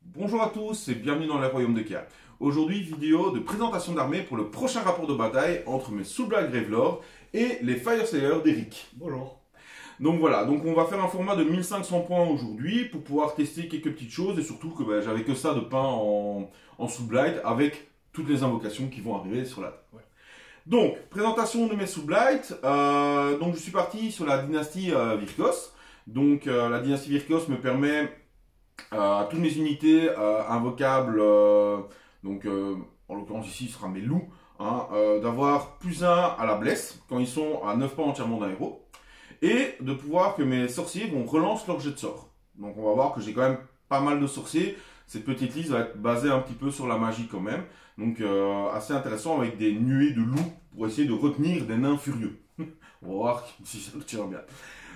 Bonjour à tous et bienvenue dans les royaumes de Kea. Aujourd'hui, vidéo de présentation d'armée pour le prochain rapport de bataille entre mes Soul Black Gravelord et les Fyreslayers d'Eric. Bonjour. Donc voilà, donc on va faire un format de 1500 points aujourd'hui pour pouvoir tester quelques petites choses et surtout que j'avais que ça de peint en Soul Blight avec toutes les invocations qui vont arriver sur la table. Ouais. Donc, présentation de mes Soul Blight. Donc je suis parti sur la dynastie Virkos. Donc la dynastie Virkos me permet à toutes mes unités invocables, en l'occurrence ici ce sera mes loups, d'avoir +1 à la blesse quand ils sont à 9 pas entièrement d'un héros, et de pouvoir que mes sorciers vont relancer leur jet de sort. Donc on va voir que j'ai quand même pas mal de sorciers. Cette petite liste va être basée un petit peu sur la magie quand même, donc assez intéressant avec des nuées de loups pour essayer de retenir des nains furieux. On va voir si ça tient bien.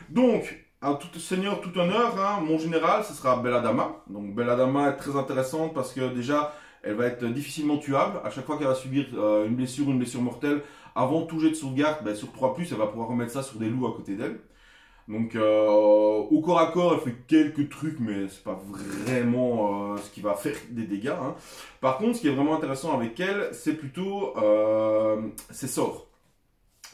Donc, à tout seigneur, tout honneur, mon général, ce sera Belladama. Donc Belladama est très intéressante parce que déjà, elle va être difficilement tuable. À chaque fois qu'elle va subir une blessure mortelle, avant tout jet de sauvegarde, sur 3+, elle va pouvoir remettre ça sur des loups à côté d'elle. Donc au corps à corps, elle fait quelques trucs, mais c'est pas vraiment ce qui va faire des dégâts. Par contre, ce qui est vraiment intéressant avec elle, c'est plutôt ses sorts.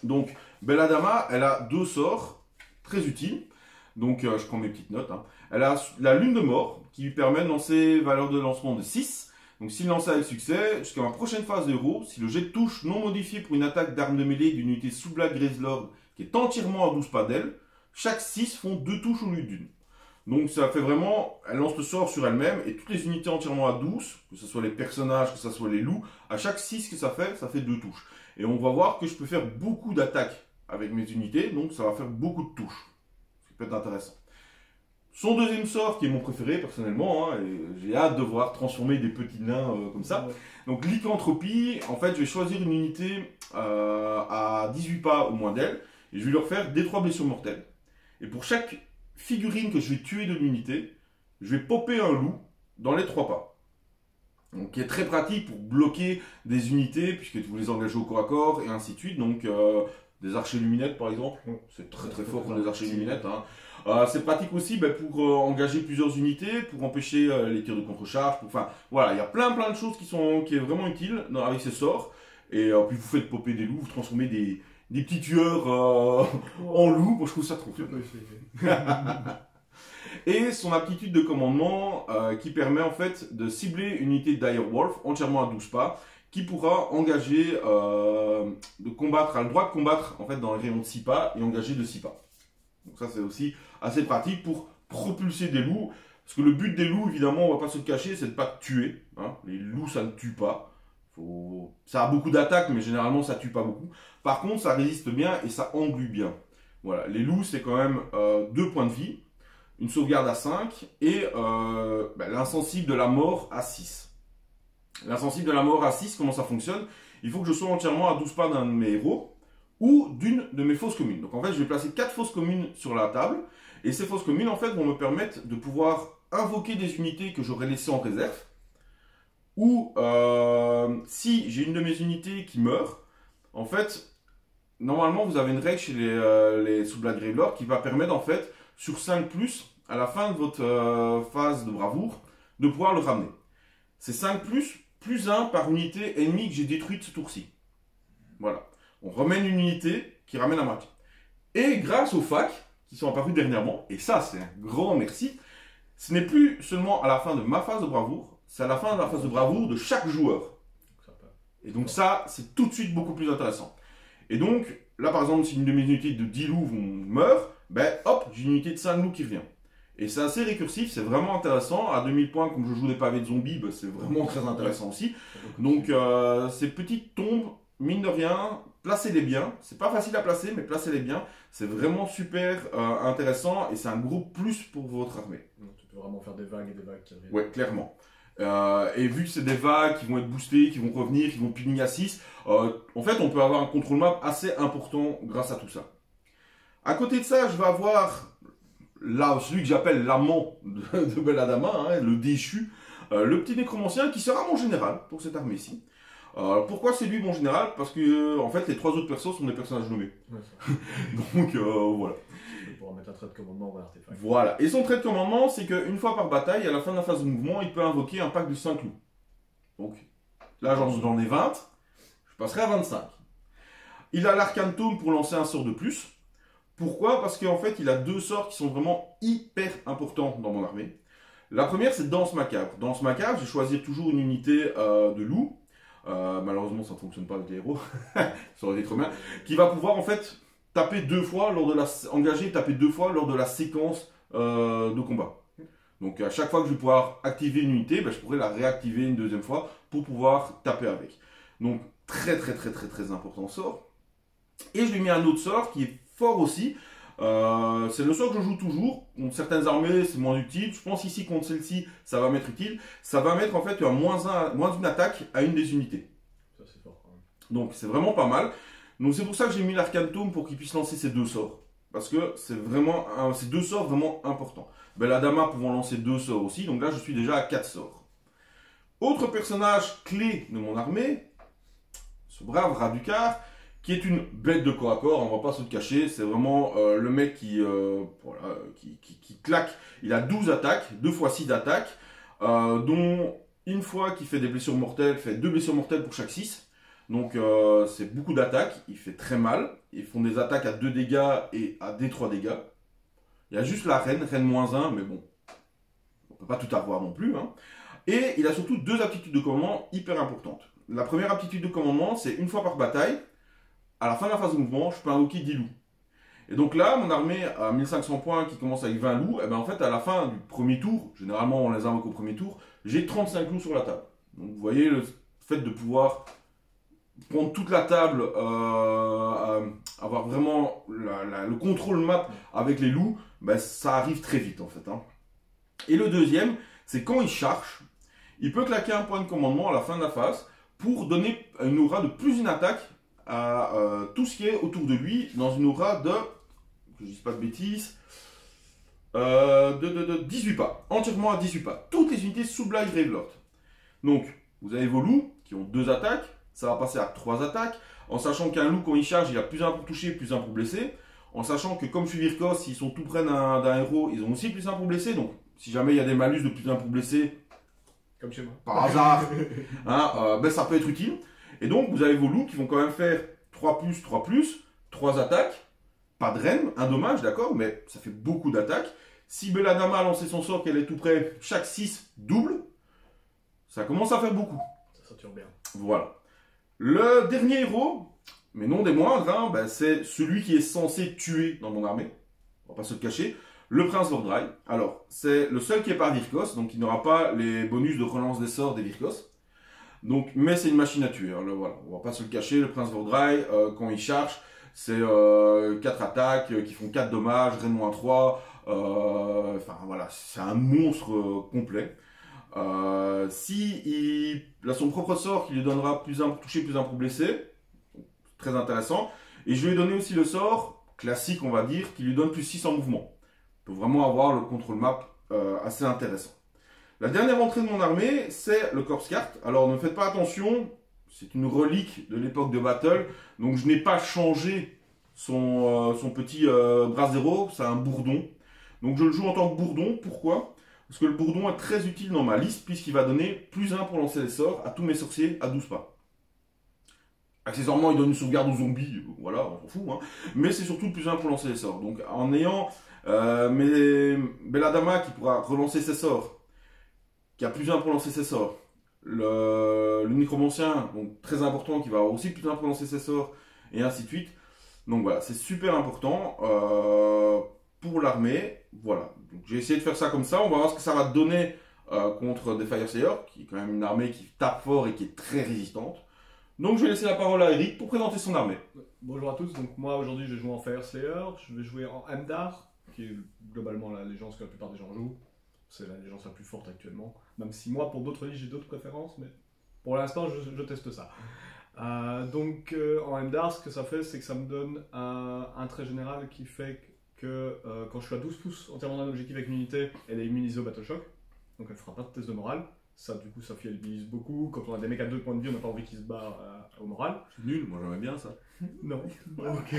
Donc Belladama, elle a 2 sorts très utiles. Donc je prends mes petites notes. Elle a la lune de mort qui lui permet de lancer valeur de lancement de 6. Donc s'il lance avec succès, jusqu'à ma prochaine phase de héros, si le jet de touche non modifié pour une attaque d'arme de mêlée d'une unité Soul Black Gravelord qui est entièrement à 12 pas d'elle, chaque 6 font 2 touches au lieu d'une. Donc ça fait vraiment, elle lance le sort sur elle-même et toutes les unités entièrement à 12, que ce soit les personnages, que ce soit les loups, à chaque 6 que ça fait 2 touches. Et on va voir que je peux faire beaucoup d'attaques avec mes unités, donc ça va faire beaucoup de touches. Peut être intéressant. Son deuxième sort, qui est mon préféré personnellement, et j'ai hâte de voir transformer des petits nains comme ça. Ouais. Donc lycanthropie, en fait je vais choisir une unité à 18 pas ou moins d'elle, et je vais leur faire des 3 blessures mortelles. Et pour chaque figurine que je vais tuer de l'unité, je vais popper un loup dans les 3 pas. Donc qui est très pratique pour bloquer des unités, puisque vous les engagez au corps à corps, et ainsi de suite. Donc des archers luminettes par exemple, c'est très fort pour des archers luminettes. C'est pratique aussi pour engager plusieurs unités, pour empêcher les tirs de contre-charge. Enfin voilà, il y a plein de choses qui est vraiment utile avec ces sorts. Et puis vous faites popper des loups, vous transformez des petits tueurs en loups. Moi je trouve ça trop fun. Et son aptitude de commandement qui permet en fait de cibler une unité de Direwolf entièrement à 12 pas, qui pourra engager de combattre, a le droit de combattre en fait dans les rayons de 6 pas et engager de 6 pas. Donc ça c'est aussi assez pratique pour propulser des loups, parce que le but des loups évidemment on va pas se le cacher, c'est de pas tuer. Les loups ça ne tue pas. Ça a beaucoup d'attaques mais généralement ça tue pas beaucoup. Par contre ça résiste bien et ça englue bien. Voilà, les loups c'est quand même 2 points de vie, une sauvegarde à 5 et l'insensible de la mort à 6. L'insensible de la mort à 6, comment ça fonctionne? Il faut que je sois entièrement à 12 pas d'un de mes héros ou d'une de mes fosses communes. Donc en fait, je vais placer 4 fosses communes sur la table. Et ces fosses communes, en fait, vont me permettre de pouvoir invoquer des unités que j'aurais laissées en réserve. Ou si j'ai une de mes unités qui meurt, en fait, normalement, vous avez une règle chez les Soul Black Gravelord qui va permettre, en fait, sur 5+, à la fin de votre phase de bravoure, de pouvoir le ramener. C'est 5+, +1 par unité ennemie que j'ai détruite ce tour-ci. Voilà. On remène une unité qui ramène à moitié. Et grâce aux facs qui sont apparus dernièrement, et ça c'est un grand merci, ce n'est plus seulement à la fin de ma phase de bravoure, c'est à la fin de la phase de bravoure de chaque joueur. Et donc ça, c'est tout de suite beaucoup plus intéressant. Et donc, là par exemple, si une de mes unités de 10 loups meurt, hop, j'ai une unité de 5 loups qui revient. Et c'est assez récursif, c'est vraiment intéressant. À 2000 points, comme je joue des pavés de zombies, c'est vraiment très intéressant aussi. Donc ces petites tombes, mine de rien, placez-les bien. C'est pas facile à placer, mais placez-les bien. C'est vraiment super intéressant et c'est un gros plus pour votre armée. Donc, tu peux vraiment faire des vagues et des vagues qui reviennent. Ouais, clairement. Et vu que c'est des vagues qui vont être boostées, qui vont revenir, qui vont ping à 6, en fait on peut avoir un contrôle map assez important grâce à tout ça. À côté de ça, je vais avoir là, celui que j'appelle l'amant de Belladama, le déchu, le petit nécromancien qui sera mon général pour cette armée-ci. Pourquoi c'est lui mon général? Parce que en fait les 3 autres persos sont des personnages nommés. Ouais, ça. Donc voilà. Je vais pouvoir mettre un trait de commandement vers l'artefact. Voilà. Et son trait de commandement, c'est qu'une fois par bataille, à la fin de la phase de mouvement, il peut invoquer un pack de 5 loups. Donc là j'en ai 20, je passerai à 25. Il a l'arcane tome pour lancer un sort de plus. Pourquoi? Parce qu'en fait il a 2 sorts qui sont vraiment hyper importants dans mon armée. La première c'est Danse Macabre. Danse Macabre, je vais choisir toujours une unité de loup. Malheureusement ça ne fonctionne pas avec les héros. Ça aurait été trop bien. Qui va pouvoir en fait taper 2 fois lors de la taper 2 fois lors de la séquence de combat. Donc à chaque fois que je vais pouvoir activer une unité, ben, je pourrais la réactiver une deuxième fois pour pouvoir taper avec. Donc très important sort. Et je lui ai mis un autre sort qui est fort aussi. C'est le sort que je joue toujours. Contre certaines armées, c'est moins utile. Je pense ici contre celle-ci, ça va m'être utile. Ça va mettre en fait un moins d'une attaque à une des unités. Ça c'est fort quand même. Donc c'est vraiment pas mal. Donc c'est pour ça que j'ai mis l'arcane tome pour qu'il puisse lancer ces 2 sorts. Parce que c'est vraiment ces 2 sorts vraiment importants. Belladama pouvant lancer 2 sorts aussi. Donc là je suis déjà à 4 sorts. Autre personnage clé de mon armée, ce brave Raducar, qui est une bête de corps à corps, on va pas se le cacher, c'est vraiment le mec qui claque. Il a 12 attaques, 2 fois 6 d'attaques, dont une fois qu'il fait des blessures mortelles, fait 2 blessures mortelles pour chaque 6. Donc c'est beaucoup d'attaques, il fait très mal. Ils font des attaques à 2 dégâts et à D3 dégâts. Il y a juste la reine -1, mais bon, on peut pas tout avoir non plus. Hein. Et il a surtout 2 aptitudes de commandement hyper importantes. La première aptitude de commandement, c'est une fois par bataille, à la fin de la phase de mouvement, je peux invoquer 10 loups. Et donc là, mon armée à 1500 points qui commence avec 20 loups, et ben en fait, à la fin du premier tour, généralement on les invoque au premier tour, j'ai 35 loups sur la table. Donc vous voyez le fait de pouvoir prendre toute la table, avoir vraiment le contrôle map avec les loups, ben ça arrive très vite en fait. Hein. Et le deuxième, c'est quand il charge, il peut claquer un point de commandement à la fin de la phase pour donner une aura de plus une attaque à tout ce qui est autour de lui dans une aura de, que je ne dise pas de bêtises, de 18 pas, entièrement à 18 pas. Toutes les unités sous Blight Gravelord. Donc, vous avez vos loups qui ont 2 attaques, ça va passer à 3 attaques, en sachant qu'un loup, quand il charge, il a plus 1 pour toucher, plus 1 pour blesser, en sachant que comme je suis Virkos, s'ils sont tout près d'un héros, ils ont aussi plus 1 pour blesser, donc si jamais il y a des malus de plus 1 pour blesser, Comme chez moi. par hasard, hein, ben ça peut être utile. Et donc, vous avez vos loups qui vont quand même faire 3+, 3 attaques. Pas de reine, un dommage, d'accord, mais ça fait beaucoup d'attaques. Si Belladama a lancé son sort, qu'elle est tout près, chaque 6 double. Ça commence à faire beaucoup. Ça sature bien. Voilà. Le dernier héros, mais non des moindres, hein, ben c'est celui qui est censé tuer dans mon armée. On va pas se le cacher. Le Prince Vordrai. Alors, c'est le seul qui est par Virkos, donc il n'aura pas les bonus de relance des sorts des Virkos. Donc, mais c'est une machine à tuer, hein, voilà. On va pas se le cacher, le Prince Vordrai, quand il charge, c'est 4 attaques qui font 4 dommages, Reine -3, enfin voilà, c'est un monstre complet. Si il a son propre sort qui lui donnera plus 1 pour toucher, plus 1 pour blesser, très intéressant. Et je lui ai donné aussi le sort, classique on va dire, qui lui donne plus 6 en mouvement. Il peut vraiment avoir le contrôle map assez intéressant. La dernière entrée de mon armée, c'est le Corpse Cart. Alors ne faites pas attention, c'est une relique de l'époque de Battle, donc je n'ai pas changé son petit Brasero, c'est un bourdon. Donc je le joue en tant que bourdon, pourquoi? Parce que le bourdon est très utile dans ma liste, puisqu'il va donner plus 1 pour lancer les sorts à tous mes sorciers à 12 pas. Accessoirement, il donne une sauvegarde aux zombies, voilà, on s'en fout, hein. Mais c'est surtout plus 1 pour lancer les sorts. Donc en ayant Belladama qui pourra relancer ses sorts, qui a plus 1 pour lancer ses sorts. Le Nécromancien, donc très important, qui va avoir aussi plus 1 pour lancer ses sorts, et ainsi de suite. Donc voilà, c'est super important pour l'armée. Voilà, donc j'ai essayé de faire ça comme ça. On va voir ce que ça va donner contre des Fyreslayers, qui est quand même une armée qui tape fort et qui est très résistante. Donc je vais laisser la parole à Eric pour présenter son armée. Bonjour à tous, donc moi aujourd'hui je joue en Fyreslayer, je vais jouer en Hemdar, qui est globalement l'allégeance que la plupart des gens jouent. C'est l'allégeance la plus forte actuellement, même si moi pour d'autres listes j'ai d'autres préférences, mais pour l'instant je teste ça. En Hemdar, ce que ça fait, c'est que ça me donne un trait général qui fait que quand je suis à 12 pouces entièrement d'un objectif avec une unité, elle est immunisée au Battle Shock, donc elle ne fera pas de test de morale. Ça, du coup, ça fiabilise beaucoup. Quand on a des mecs à 2 points de vie, on n'a pas envie qu'ils se barrent au moral. C'est nul, moi j'aimais bien ça. Non. Ok.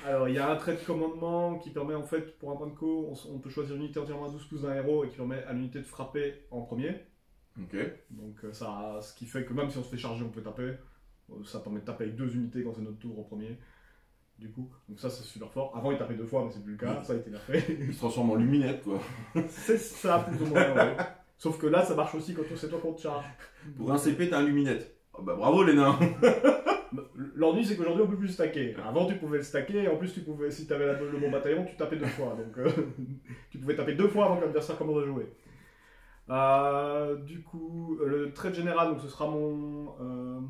Alors, il y a un trait de commandement qui permet, en fait, pour un point de co, on peut choisir une unité entièrement à 12 pouces d'un héros et qui permet à l'unité de frapper en premier. Ok. Donc, ça, ce qui fait que même si on se fait charger, on peut taper. Ça permet de taper avec 2 unités quand c'est notre tour en premier. Du coup, donc ça c'est super fort. Avant il tapait 2 fois, mais c'est plus le cas, ça a été nerfé. Il se transforme en luminette quoi. C'est ça, plus ou moins, ouais. Sauf que là, ça marche aussi quand c'est toi qu'on te charge. Pour un CP, t'as un luminette. Oh, bah bravo les nains. L'ennui, c'est qu'aujourd'hui, on peut plus stacker. Avant, tu pouvais le stacker, et en plus, tu pouvais, si tu avais le bon bataillon, tu tapais 2 fois. Donc, tu pouvais taper 2 fois avant que l'adversaire commence à jouer. Du coup, le trait général, donc ce sera mon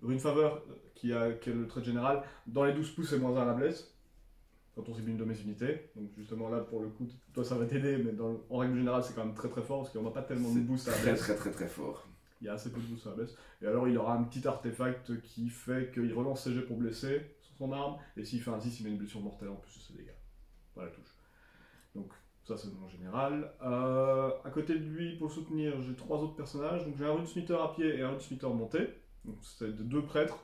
rune faveur, qui est le trait général. Dans les 12 pouces, c'est -1 à la blesse. Quand on cible une de mes unités. Donc, justement, là, pour le coup, toi, ça va t'aider, mais en règle générale, c'est quand même très très fort, parce qu'on n'a pas tellement de boost à la blesse. Très fort. Il y a assez peu de boost à la blesse. Et alors, il aura un petit artefact qui fait qu'il relance ses jets pour blesser sur son arme, et s'il fait un 6, il met une blessure mortelle en plus de ses dégâts. Pas la touche. Donc, ça, c'est mon général. À côté de lui, pour le soutenir, j'ai 3 autres personnages. Donc, j'ai un runesmiter à pied et un runesmiter monté. Donc, c'est de 2 prêtres.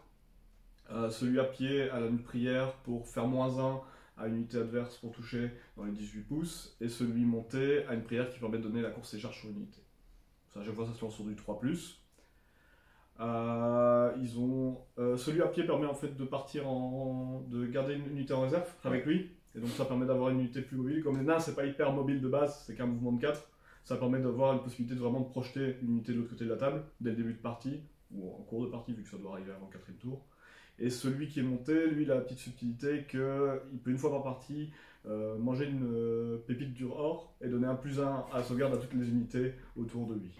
Celui à pied a une prière pour faire -1 à une unité adverse pour toucher dans les 18 pouces. Et celui monté a une prière qui permet de donner la course et charge sur une unité. Ça, je vois ça sur du 3+. Celui à pied permet en fait de partir de garder une unité en réserve avec lui. Et donc ça permet d'avoir une unité plus mobile. Comme les nains, c'est pas hyper mobile de base, c'est qu'un mouvement de 4. Ça permet d'avoir une possibilité de vraiment projeter une unité de l'autre côté de la table, dès le début de partie, ou en cours de partie, vu que ça doit arriver avant le 4ème tour. Et celui qui est monté, lui, il a la petite subtilité qu'il peut une fois par partie manger une pépite du or et donner un +1 à la sauvegarde à toutes les unités autour de lui.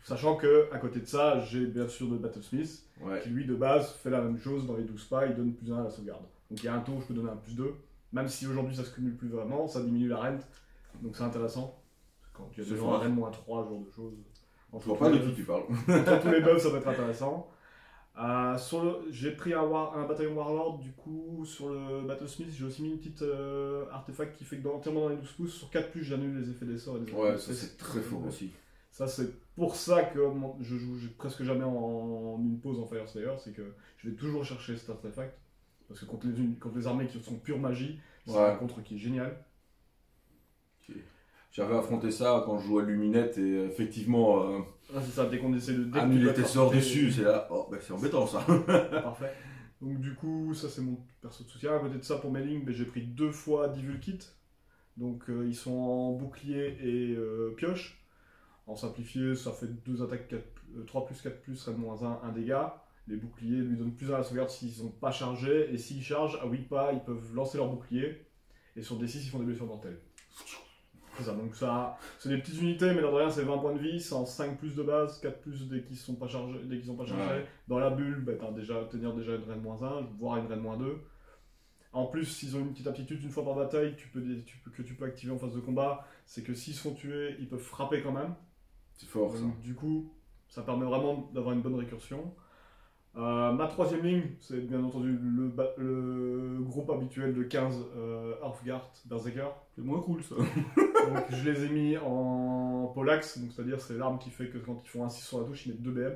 Sachant que à côté de ça, j'ai bien sûr le Battlesmith, qui lui de base fait la même chose dans les 12 pas, il donne +1 à la sauvegarde. Donc il y a un tour où je peux donner un +2, même si aujourd'hui ça se cumule plus vraiment, ça diminue la rente, donc c'est intéressant. Quand tu as des gens à rente -3, ce genre de choses. Je vois pas de qui tu parles. Entre tous les buffs, ça peut être intéressant. J'ai pris un bataillon Warlord, du coup, sur le Battlesmith, j'ai aussi mis une petite artefact qui fait que entièrement dans les 12 pouces, sur 4+, j'annule les effets des sorts. Et des ouais, ça c'est très fort aussi. Ça, c'est pour ça que je joue presque jamais en une pause en Fireslayer, c'est que je vais toujours chercher cet artefact. Parce que contre les armées qui sont pure magie, c'est un contre qui est génial. J'avais affronté ça quand je jouais à Luminette et effectivement. C'est ça, dès qu'on essaie de annuler tes sorts dessus, c'est là. Oh, bah c'est embêtant ça. Parfait. Donc, du coup, ça c'est mon perso de soutien. À côté de ça, pour mes lignes, j'ai pris 2 fois Divulkit. Donc, ils sont en bouclier et pioche. En simplifié, ça fait 2 attaques 3+4+, -1, 1 dégât. Les boucliers lui donnent +1 à la sauvegarde s'ils sont pas chargés. Et s'ils chargent à 8 pas, ils peuvent lancer leur bouclier. Et sur D6, ils font des blessures mortelles. C'est ça, donc ça, c'est des petites unités, mais l'air de rien, c'est 20 points de vie, c'est en 5+ de base, 4+ dès qu'ils sont pas chargés. Ouais. Dans la bulle, bah, tenir déjà une reine -1, voire une reine -2. En plus, ils ont une petite aptitude, une fois par bataille, que tu peux activer en phase de combat, c'est que s'ils se font tuer, ils peuvent frapper quand même. C'est fort, donc, ça. Du coup, ça permet vraiment d'avoir une bonne récursion. Ma 3ème ligne, c'est bien entendu le groupe habituel de 15 Hearthguard Berserker. C'est moins cool ça. Donc je les ai mis en Polax, donc c'est-à-dire c'est l'arme qui fait que quand ils font un 6 sur la touche, ils mettent 2 BM.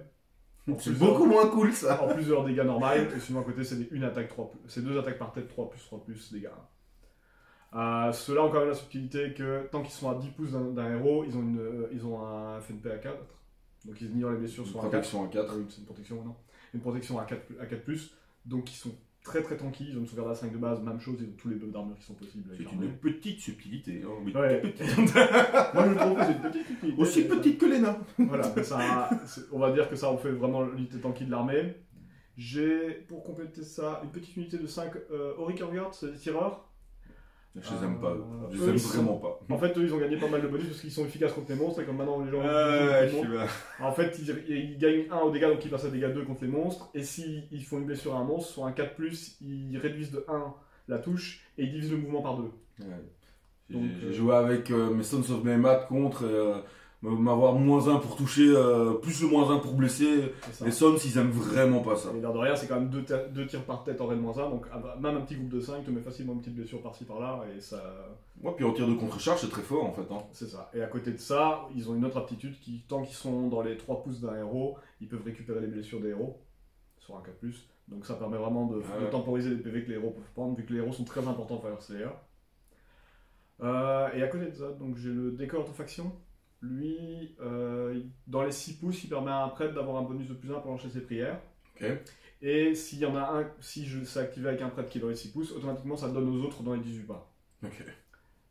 C'est beaucoup moins cool ça. En plus de leurs dégâts normaux, et sinon à côté c'est une attaque 3+, c'est 2 attaques par tête, 3+, dégâts. Ceux-là ont quand même la subtilité que tant qu'ils sont à 10 pouces d'un héros, ils ont un FNP à 4. Donc ils ignorent les blessures sur un 4. Protection à 4. Oui, c'est une protection, non. Une protection à 4+, donc ils sont très très tranquilles, ils ont une sauvegarde à 5 de base, même chose, ils ont tous les buffs d'armure qui sont possibles. C'est une petite subtilité, hein, mais ouais. petite. Moi je trouve que c'est une petite subtilité. Aussi petite que les nains. Voilà, mais ça, on va dire que ça en fait vraiment l'unité tanky de l'armée. J'ai, pour compléter ça, une petite unité de 5 Auric Guard, c'est des tireurs. Je les aime pas, je les aime vraiment pas. En fait, eux, ils ont gagné pas mal de bonus parce qu'ils sont efficaces contre les monstres et comme maintenant les gens. En fait, ils gagnent 1 au dégâts, donc ils passent à dégâts 2 contre les monstres. Et s'ils font une blessure à un monstre, sur un 4+, ils réduisent de 1 la touche et ils divisent le mouvement par 2. Ouais. J'ai joué avec mes Sons of Mayhem contre m'avoir -1 pour toucher, plus le -1 pour blesser. Les Suns, ils aiment vraiment pas ça. Et l'air de rien, c'est quand même 2 tirs par tête en raid -1, donc même un petit groupe de 5 te met facilement une petite blessure par-ci par-là, et ça... Ouais, puis en tir de contre-charge, c'est très fort en fait. Hein. C'est ça. Et à côté de ça, ils ont une autre aptitude qui, tant qu'ils sont dans les 3 pouces d'un héros, ils peuvent récupérer les blessures des héros, sur un cas+. Donc ça permet vraiment de temporiser les PV que les héros peuvent prendre, vu que les héros sont très importants Fire Slayer. Et à côté de ça, donc j'ai le décor de faction. Lui, dans les 6 pouces, il permet à un prêtre d'avoir un bonus de +1 pour lancer ses prières. Okay. Et s'il y en a un, si c'est activé avec un prêtre qui est dans les 6 pouces, automatiquement ça donne aux autres dans les 18 pas. Okay.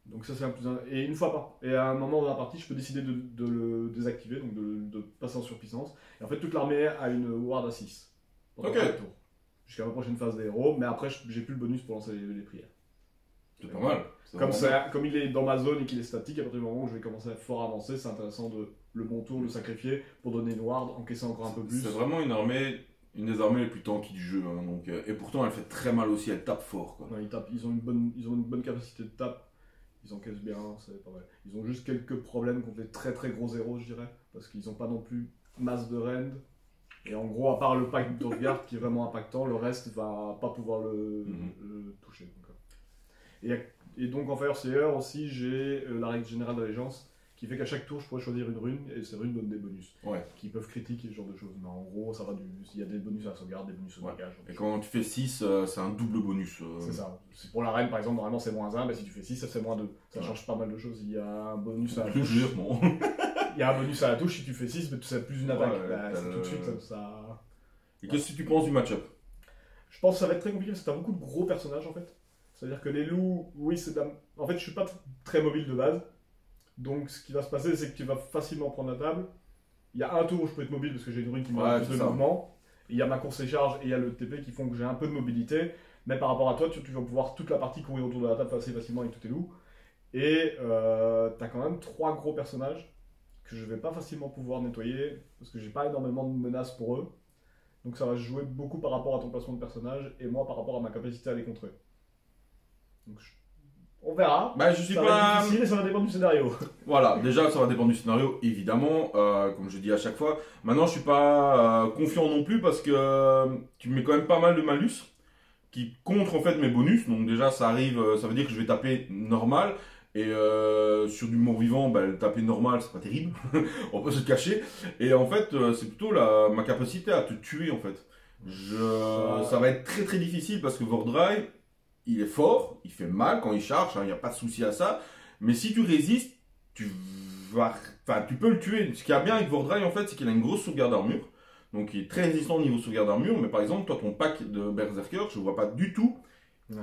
Donc ça c'est un +1. Et une fois par... Et à un moment dans la partie, je peux décider de le désactiver, donc de passer en surpuissance. Et en fait, toute l'armée a une ward à 6. Pendant 4 tours. Jusqu'à la prochaine phase des héros, mais après j'ai plus le bonus pour lancer les prières. C'est pas mal. Comme il est dans ma zone et qu'il est statique, à partir du moment où je vais commencer à fort avancer, c'est intéressant de le bon tour, le sacrifier pour donner une ward, encaisser encore un peu plus. C'est vraiment une armée, une des armées les plus tanky du jeu. Hein, donc, et pourtant, elle fait très mal aussi, elle tape fort. Quoi. Ouais, ils ont une bonne capacité de tape, ils encaissent bien, c'est pas mal. Ils ont juste quelques problèmes contre les très très gros héros, je dirais, parce qu'ils n'ont pas non plus masse de rend. Et en gros, à part le pack de sauvegarde qui est vraiment impactant, le reste va pas pouvoir le toucher. Donc, et donc en Fire Slayer aussi, j'ai la règle générale d'allégeance qui fait qu'à chaque tour, je pourrais choisir une rune et ces runes donnent des bonus qui peuvent critiquer ce genre de choses. Mais en gros, ça va il y a des bonus à la sauvegarde, des bonus au dégage. Et quand tu fais 6, c'est un double bonus. C'est ça. Pour la reine, par exemple, normalement c'est -1, mais si tu fais 6, ça c'est -2. Ça change pas mal de choses. Il y a un bonus à la touche. Il y a un bonus à la touche si tu fais 6, mais tu sais plus une attaque. C'est tout de suite ça. Et qu'est-ce que tu penses du match-up? Je pense que ça va être très compliqué parce que tu as beaucoup de gros personnages en fait. C'est-à-dire que les loups, oui, en fait, je suis pas très mobile de base. Donc, ce qui va se passer, c'est que tu vas facilement prendre la table. Il y a un tour où je peux être mobile parce que j'ai une rune qui me donne plus de mouvement. Il y a ma course et charge et il y a le TP qui font que j'ai un peu de mobilité. Mais par rapport à toi, tu vas pouvoir toute la partie courir autour de la table assez facilement avec tous tes loups. Et tu as quand même 3 gros personnages que je vais pas facilement pouvoir nettoyer parce que j'ai pas énormément de menaces pour eux. Donc, ça va jouer beaucoup par rapport à ton placement de personnage et moi par rapport à ma capacité à les contrer. Donc, on verra. Bah, je suis ça pas... va être difficile et ça va dépendre du scénario. Voilà, déjà ça va dépendre du scénario, évidemment, comme je dis à chaque fois. Maintenant, je suis pas confiant non plus parce que tu mets quand même pas mal de malus qui contre en fait mes bonus. Donc déjà, ça arrive, ça veut dire que je vais taper normal. Et sur du mort-vivant, bah, taper normal, c'est pas terrible. On peut se cacher. Et en fait, c'est plutôt ma capacité à te tuer en fait. Ça va être très très difficile parce que Vordry, il est fort, il fait mal quand il charge, il n'y a pas de souci à ça. Mais si tu résistes, tu peux le tuer. Ce qui est bien avec Vordry, en fait, c'est qu'il a une grosse sauvegarde d'armure. Donc il est très résistant au niveau sauvegarde d'armure. Mais par exemple, toi, ton pack de Berserker, je ne vois pas du tout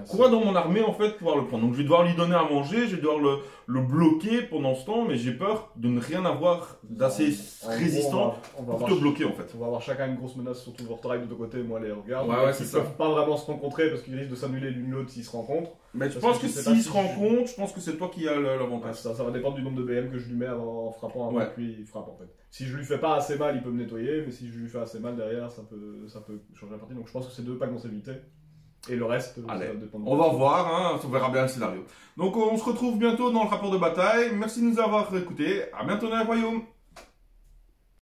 quoi dans mon armée, en fait, pouvoir le prendre. Donc je vais devoir lui donner à manger, je vais devoir le bloquer pendant ce temps. Mais j'ai peur de ne rien avoir d'assez résistant pour te bloquer, en fait. On va avoir chacun une grosse menace, surtout Vordry de ton côté, moi les regarde. Ouais, c'est ça. Ils peuvent pas vraiment se rencontrer parce qu'ils risquent de s'annuler l'une l'autre s'ils se rencontrent. Mais je pense que s'ils se rencontrent, je pense que c'est toi qui as l'avantage. Ça va dépendre du nombre de BM que je lui mets en frappant avant que lui il frappe en fait. Si je lui fais pas assez mal, il peut me nettoyer, mais si je lui fais assez mal derrière, ça peut changer la partie. Donc je pense que c'est 2 packs dans évité. Et le reste, ça va dépendre. On va voir, hein, on verra bien le scénario. Donc on se retrouve bientôt dans le rapport de bataille. Merci de nous avoir écoutés. À bientôt dans les royaumes.